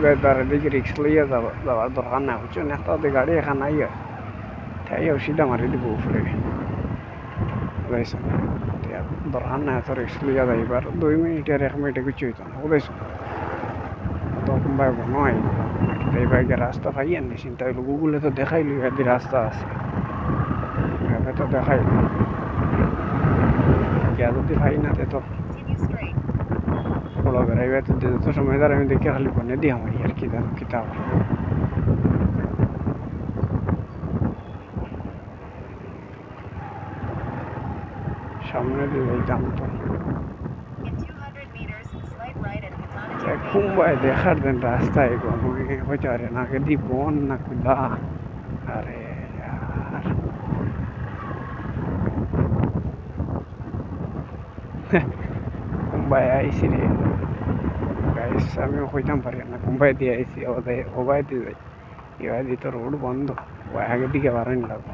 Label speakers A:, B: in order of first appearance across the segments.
A: বেদারে দিকে রিক্স লইয়া যাওয়ার দরকার নাই বুঝছো না তো গাড়ি এখানে আইয়া তাই সিধা মারি দিব উপরে বুঝাইছো দরকার নাই তো রিক্স লইয়া যাইবার 2 মিনিট আর 1 মিনিটে কিছু হইতো না বুঝাইছো তো কোনবাই নয় এই বাইকে রাস্তা পাইয়েন নি চিন্তা হইলো গুগলে তো দেখাইলি এদি রাস্তা আছে এভাবে তো দেখাইল যদি পাই না তো বড় বেড়াইবে তো সময় ধর আমি দেখে খালি বনে দিই আমার আর কি জানো কিতাব সামনে দিয়ে যাইতাম তো মুম্বাই দেখার দেন রাস্তায় হইতে পারে না দি বন না কুদা আরে মুম্বাই আইসি রে গাইস আমিও কইতাম পারি না মুম্বাই দিয়ে আইসি ওবাই দিয়ে যাই এবার দিয়ে তো রোড বন্ধ আগের দিকে বাড়ানি লাগবো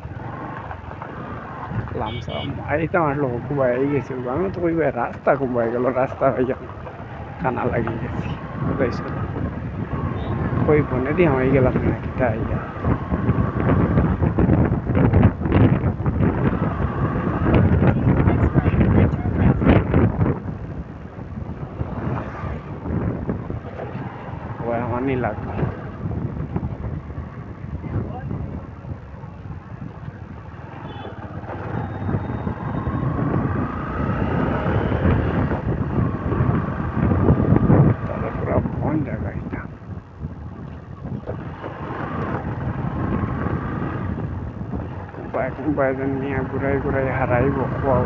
A: লামসাম আইতাম আসলো কুম্বাই আই গেছি আমি তো কইবাই রাস্তা কুম্বাই গেল রাস্তা হয়ে যান কানা লাগিয়ে গেছি বুঝাইছো কই বনে দিয়ে আমি গেলাম না কিতা আইয়া আমার নি লাগবে তাহলে পুরো বন জায়গা এটা কুম্বাই নিয়ে ঘুরাই হারাইব খোয়া